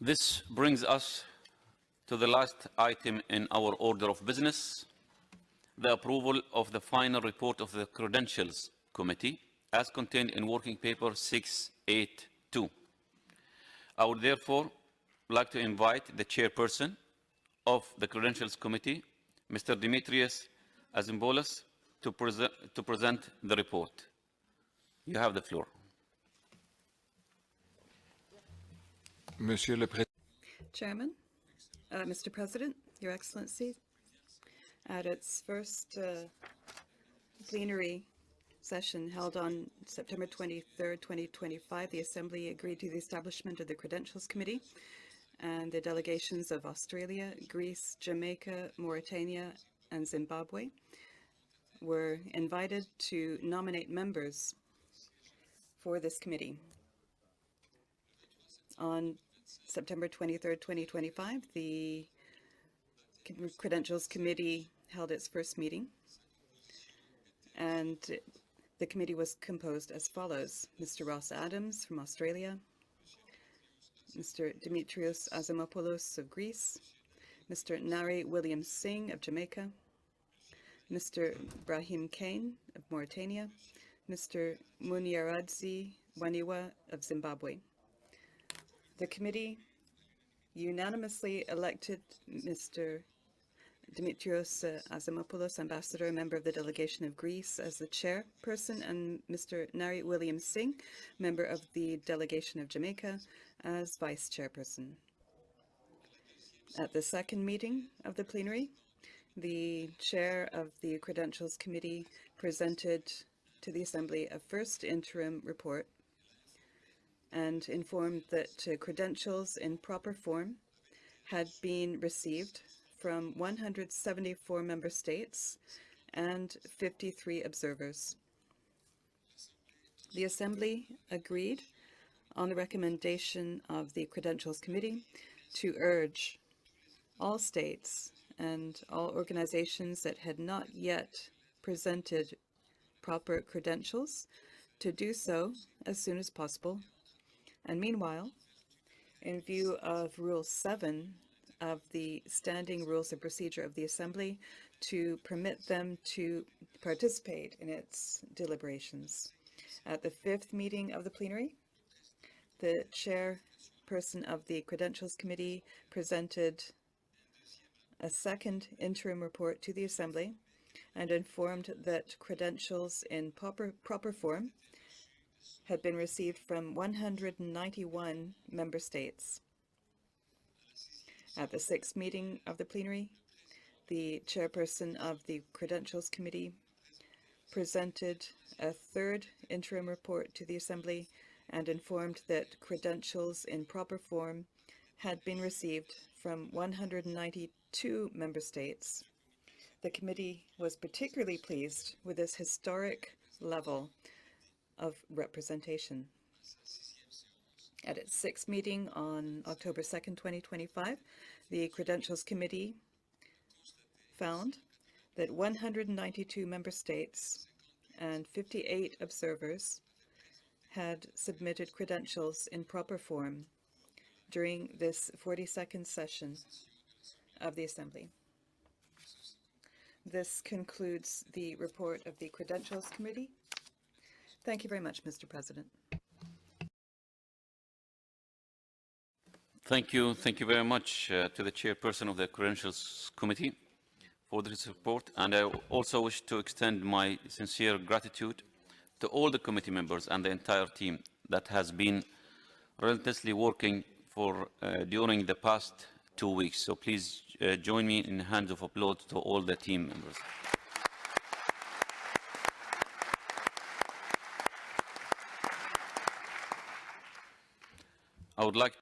This brings us to the last item in our order of business, the approval of the final report of the Credentials Committee as contained in Working Paper 682. I would therefore like to invite the chairperson of the Credentials Committee, Mr. Demetrios Azemopoulos, to present the report. You have the floor. Monsieur le Président. Chairman, Mr. President, Your Excellency, at its first plenary session held on September 23, 2025, the Assembly agreed to the establishment of the Credentials Committee, and the delegations of Australia, Greece, Jamaica, Mauritania, and Zimbabwe were invited to nominate members for this committee. On September 23, 2025, the Credentials Committee held its first meeting, and the committee was composed as follows: Mr. Ross Adams from Australia, Mr. Dimitrios Azemopoulos of Greece, Mr. Nari William Singh of Jamaica, Mr. Brahim Kane of Mauritania, Mr. Muniaradzi Waniwa of Zimbabwe. The committee unanimously elected Mr. Dimitrios Azemopoulos, Ambassador, member of the delegation of Greece, as the chairperson, and Mr. Nari William Singh, member of the delegation of Jamaica, as vice chairperson. At the second meeting of the plenary, the chair of the Credentials Committee presented to the Assembly a first interim report and informed that credentials in proper form had been received from 174 member states and 53 observers. The Assembly agreed on the recommendation of the Credentials Committee to urge all states and all organizations that had not yet presented proper credentials to do so as soon as possible. And meanwhile, in view of Rule 7 of the Standing Rules of Procedure of the Assembly, to permit them to participate in its deliberations. At the fifth meeting of the plenary, the chairperson of the Credentials Committee presented a second interim report to the Assembly and informed that credentials in proper form had been received from 191 member states. At the sixth meeting of the plenary, the chairperson of the Credentials Committee presented a third interim report to the Assembly and informed that credentials in proper form had been received from 192 member states. The committee was particularly pleased with this historic level of representation. At its sixth meeting on October 2nd, 2025, the Credentials Committee found that 192 member states and 58 observers had submitted credentials in proper form during this 42nd session of the Assembly. This concludes the report of the Credentials Committee. Thank you very much, Mr. President. Thank you. Thank you very much to the chairperson of the Credentials Committee for this report. And I also wish to extend my sincere gratitude to all the committee members and the entire team that has been relentlessly working during the past 2 weeks. So please join me in hands of applause to all the team members. I would like